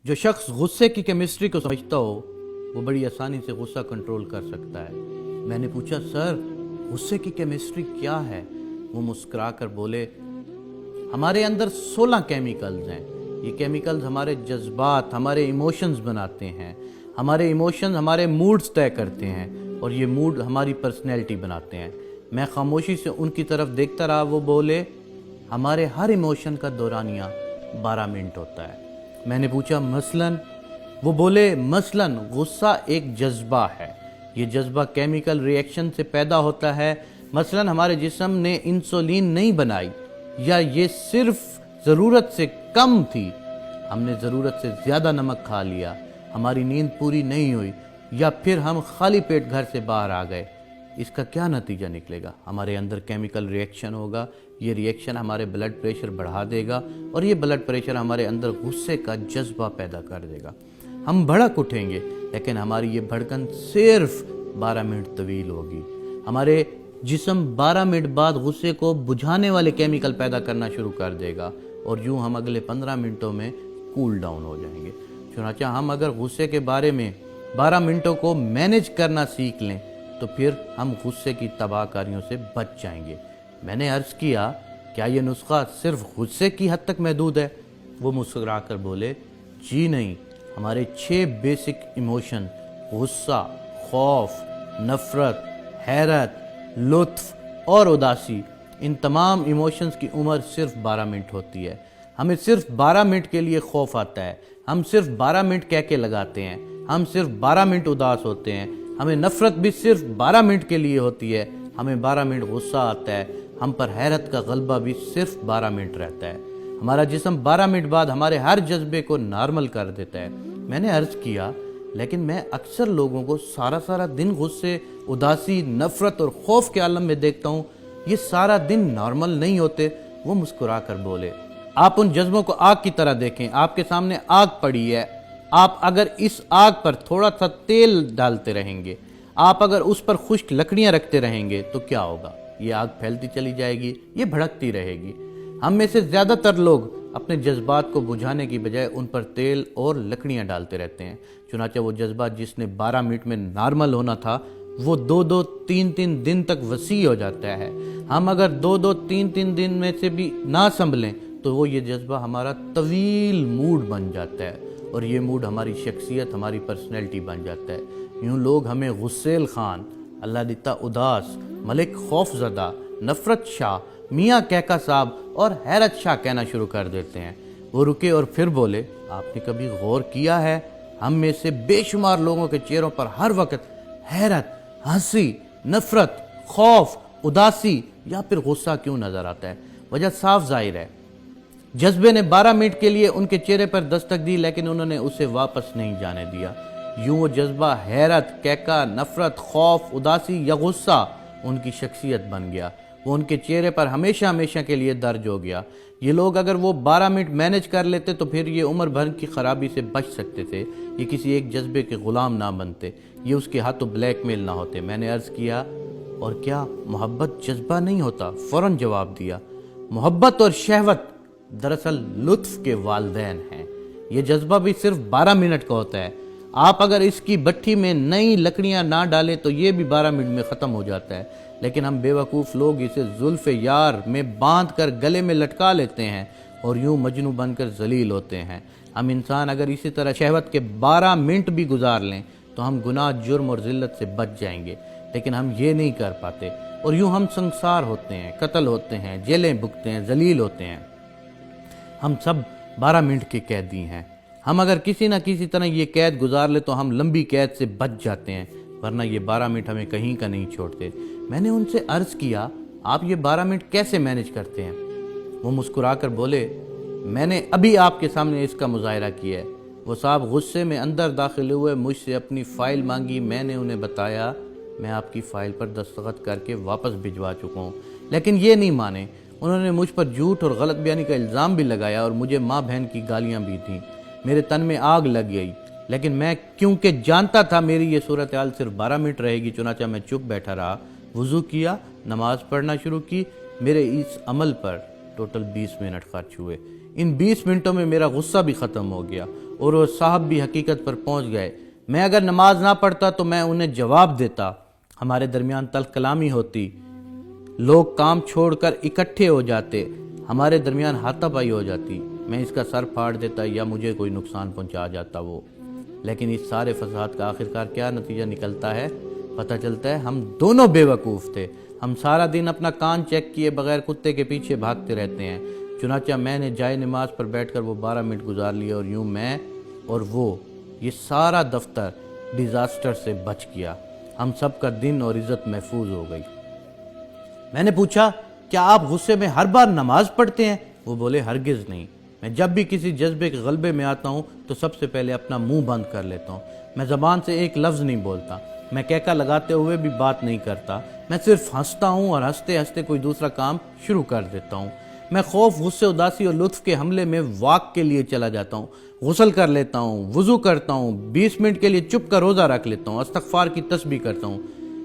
جو شخص غصے کی کیمسٹری کو سمجھتا ہو وہ بڑی آسانی سے غصہ کنٹرول کر سکتا ہے۔ میں نے پوچھا سر غصے کی کیمسٹری کیا ہے؟ وہ مسکرا کر بولے ہمارے اندر 16 کیمیکلز ہیں۔ یہ کیمیکلز ہمارے جذبات، ہمارے ایموشنز بناتے ہیں۔ ہمارے ایموشنز ہمارے موڈز طے کرتے ہیں اور یہ موڈ ہماری پرسنالٹی بناتے ہیں۔ میں خاموشی سے ان کی طرف دیکھتا رہا۔ وہ بولے ہمارے ہر ایموشن کا دورانیہ 12 منٹ ہوتا ہے۔ میں نے پوچھا مثلاً؟ وہ بولے مثلاً غصہ ایک جذبہ ہے۔ یہ جذبہ کیمیکل ری ایکشن سے پیدا ہوتا ہے۔ مثلاً ہمارے جسم نے انسولین نہیں بنائی، یا یہ صرف ضرورت سے کم تھی، ہم نے ضرورت سے زیادہ نمک کھا لیا، ہماری نیند پوری نہیں ہوئی، یا پھر ہم خالی پیٹ گھر سے باہر آ گئے۔ اس کا کیا نتیجہ نکلے گا؟ ہمارے اندر کیمیکل ری ایکشن ہوگا۔ یہ ری ایکشن ہمارے بلڈ پریشر بڑھا دے گا اور یہ بلڈ پریشر ہمارے اندر غصے کا جذبہ پیدا کر دے گا۔ ہم بھڑک اٹھیں گے، لیکن ہماری یہ بھڑکن صرف 12 منٹ طویل ہوگی۔ ہمارے جسم 12 منٹ بعد غصے کو بجھانے والے کیمیکل پیدا کرنا شروع کر دے گا اور یوں ہم اگلے 15 منٹوں میں کول ڈاؤن ہو جائیں گے۔ چنانچہ ہم اگر غصے کے بارے میں 12 منٹوں کو مینیج کرنا سیکھ لیں تو پھر ہم غصے کی تباہ کاریوں سے بچ جائیں گے۔ میں نے عرض کیا کیا یہ نسخہ صرف غصے کی حد تک محدود ہے؟ وہ مسکرا کر بولے جی نہیں، ہمارے 6 بیسک ایموشن غصہ، خوف، نفرت، حیرت، لطف اور اداسی، ان تمام ایموشنز کی عمر صرف 12 منٹ ہوتی ہے۔ ہمیں صرف 12 منٹ کے لیے خوف آتا ہے، ہم صرف 12 منٹ کہہ کے لگاتے ہیں، ہم صرف 12 منٹ اداس ہوتے ہیں، ہمیں نفرت بھی صرف 12 منٹ کے لیے ہوتی ہے، ہمیں 12 منٹ غصہ آتا ہے، ہم پر حیرت کا غلبہ بھی صرف 12 منٹ رہتا ہے۔ ہمارا جسم 12 منٹ بعد ہمارے ہر جذبے کو نارمل کر دیتا ہے۔ میں نے عرض کیا لیکن میں اکثر لوگوں کو سارا دن غصے، اداسی، نفرت اور خوف کے عالم میں دیکھتا ہوں، یہ سارا دن نارمل نہیں ہوتے۔ وہ مسکرا کر بولے آپ ان جذبوں کو آگ کی طرح دیکھیں، آپ کے سامنے آگ پڑی ہے، آپ اگر اس آگ پر تھوڑا سا تیل ڈالتے رہیں گے، آپ اگر اس پر خشک لکڑیاں رکھتے رہیں گے تو کیا ہوگا؟ یہ آگ پھیلتی چلی جائے گی، یہ بھڑکتی رہے گی۔ ہم میں سے زیادہ تر لوگ اپنے جذبات کو بجھانے کی بجائے ان پر تیل اور لکڑیاں ڈالتے رہتے ہیں۔ چنانچہ وہ جذبہ جس نے 12 منٹ میں نارمل ہونا تھا وہ 2-2 3-3 دن تک وسیع ہو جاتا ہے۔ ہم اگر 2-2 3-3 دن میں سے بھی نہ سنبھلیں تو وہ یہ جذبہ ہمارا طویل موڈ بن جاتا ہے اور یہ موڈ ہماری شخصیت، ہماری پرسنالٹی بن جاتا ہے۔ یوں لوگ ہمیں غسیل خان، اللہ دیتا اداس، ملک خوف زدہ، نفرت شاہ، میاں کہکا صاحب اور حیرت شاہ کہنا شروع کر دیتے ہیں۔ وہ رکے اور پھر بولے آپ نے کبھی غور کیا ہے ہم میں سے بے شمار لوگوں کے چہروں پر ہر وقت حیرت، ہنسی، نفرت، خوف، اداسی یا پھر غصہ کیوں نظر آتا ہے؟ وجہ صاف ظاہر ہے، جذبے نے 12 منٹ کے لیے ان کے چہرے پر دستک دی لیکن انہوں نے اسے واپس نہیں جانے دیا۔ یوں وہ جذبہ حیرت، کہکا، نفرت، خوف، اداسی یا غصہ ان کی شخصیت بن گیا۔ وہ ان کے چہرے پر ہمیشہ کے لیے درج ہو گیا۔ یہ لوگ اگر وہ 12 منٹ مینیج کر لیتے تو پھر یہ عمر بھر کی خرابی سے بچ سکتے تھے۔ یہ کسی ایک جذبے کے غلام نہ بنتے، یہ اس کے ہاتھوں بلیک میل نہ ہوتے۔ میں نے عرض کیا اور کیا محبت جذبہ نہیں ہوتا؟ فوراً جواب دیا محبت اور شہوت دراصل لطف کے والدین ہیں۔ یہ جذبہ بھی صرف 12 منٹ کا ہوتا ہے۔ آپ اگر اس کی بٹھی میں نئی لکڑیاں نہ ڈالیں تو یہ بھی 12 منٹ میں ختم ہو جاتا ہے، لیکن ہم بے وقوف لوگ اسے زلف یار میں باندھ کر گلے میں لٹکا لیتے ہیں اور یوں مجنوں بن کر ذلیل ہوتے ہیں۔ ہم انسان اگر اسی طرح شہوت کے 12 منٹ بھی گزار لیں تو ہم گناہ، جرم اور ذلت سے بچ جائیں گے، لیکن ہم یہ نہیں کر پاتے اور یوں ہم سنسار ہوتے ہیں، قتل ہوتے ہیں، جیلیں بھگتے ہیں، ذلیل ہوتے ہیں۔ ہم سب 12 منٹ کے قیدی ہیں۔ ہم اگر کسی نہ کسی طرح یہ قید گزار لے تو ہم لمبی قید سے بچ جاتے ہیں، ورنہ یہ 12 منٹ ہمیں کہیں کا نہیں چھوڑتے۔ میں نے ان سے عرض کیا آپ یہ 12 منٹ کیسے مینیج کرتے ہیں؟ وہ مسکرا کر بولے میں نے ابھی آپ کے سامنے اس کا مظاہرہ کیا ہے۔ وہ صاحب غصے میں اندر داخل ہوئے، مجھ سے اپنی فائل مانگی، میں نے انہیں بتایا میں آپ کی فائل پر دستخط کر کے واپس بھجوا چکا ہوں، لیکن یہ نہیں مانے۔ انہوں نے مجھ پر جھوٹ اور غلط بیانی کا الزام بھی لگایا اور مجھے ماں بہن کی گالیاں بھی دیں۔ میرے تن میں آگ لگ گئی، لیکن میں کیونکہ جانتا تھا میری یہ صورتحال صرف 12 منٹ رہے گی، چنانچہ میں چپ بیٹھا رہا، وضو کیا، نماز پڑھنا شروع کی۔ میرے اس عمل پر ٹوٹل 20 منٹ خرچ ہوئے۔ ان 20 منٹوں میں میرا غصہ بھی ختم ہو گیا اور وہ صاحب بھی حقیقت پر پہنچ گئے۔ میں اگر نماز نہ پڑھتا تو میں انہیں جواب دیتا، ہمارے درمیان تلخ کلامی ہوتی، لوگ کام چھوڑ کر اکٹھے ہو جاتے، ہمارے درمیان ہاتھا پائی ہو جاتی، میں اس کا سر پھاڑ دیتا یا مجھے کوئی نقصان پہنچا جاتا وہ۔ لیکن اس سارے فساد کا آخرکار کیا نتیجہ نکلتا ہے؟ پتہ چلتا ہے ہم دونوں بے وقوف تھے، ہم سارا دن اپنا کان چیک کیے بغیر کتے کے پیچھے بھاگتے رہتے ہیں۔ چنانچہ میں نے جائے نماز پر بیٹھ کر وہ 12 منٹ گزار لیے اور یوں میں اور وہ یہ سارا دفتر ڈیزاسٹر سے بچ گیا، ہم سب کا دن اور عزت محفوظ ہو گئی۔ میں نے پوچھا کیا آپ غصے میں ہر بار نماز پڑھتے ہیں؟ وہ بولے ہرگز نہیں، میں جب بھی کسی جذبے کے غلبے میں آتا ہوں تو سب سے پہلے اپنا منہ بند کر لیتا ہوں، میں زبان سے ایک لفظ نہیں بولتا، میں کہکا لگاتے ہوئے بھی بات نہیں کرتا، میں صرف ہنستا ہوں اور ہنستے ہنستے کوئی دوسرا کام شروع کر دیتا ہوں۔ میں خوف، غصے، اداسی اور لطف کے حملے میں واک کے لیے چلا جاتا ہوں، غسل کر لیتا ہوں، وضو کرتا ہوں، 20 منٹ کے لیے چپ کر روزہ رکھ لیتا ہوں، استغفار کی تسبیح کرتا ہوں،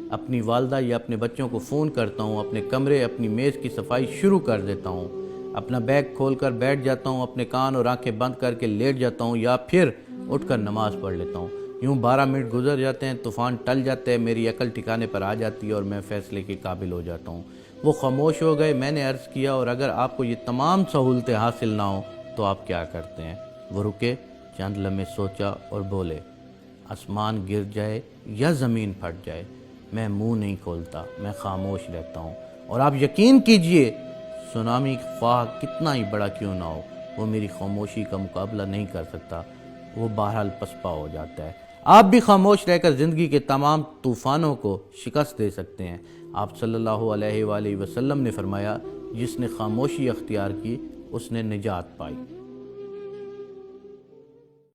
اپنی والدہ یا اپنے بچوں کو فون کرتا ہوں، اپنے کمرے، اپنی میز کی صفائی شروع کر دیتا ہوں، اپنا بیگ کھول کر بیٹھ جاتا ہوں، اپنے کان اور آنکھیں بند کر کے لیٹ جاتا ہوں یا پھر اٹھ کر نماز پڑھ لیتا ہوں۔ یوں 12 منٹ گزر جاتے ہیں، طوفان ٹل جاتے ہیں، میری عقل ٹھکانے پر آ جاتی ہے اور میں فیصلے کے قابل ہو جاتا ہوں۔ وہ خاموش ہو گئے۔ میں نے عرض کیا اور اگر آپ کو یہ تمام سہولتیں حاصل نہ ہوں تو آپ کیا کرتے ہیں؟ وہ رکے، چند لمحے سوچا اور بولے، آسمان گر جائے یا زمین پھٹ جائے میں منہ نہیں کھولتا، میں خاموش رہتا ہوں، اور آپ یقین کیجئے سونامی خواہ کتنا ہی بڑا کیوں نہ ہو وہ میری خاموشی کا مقابلہ نہیں کر سکتا، وہ بہرحال پسپا ہو جاتا ہے۔ آپ بھی خاموش رہ کر زندگی کے تمام طوفانوں کو شکست دے سکتے ہیں۔ آپ صلی اللہ علیہ وآلہ وسلم نے فرمایا، جس نے خاموشی اختیار کی اس نے نجات پائی۔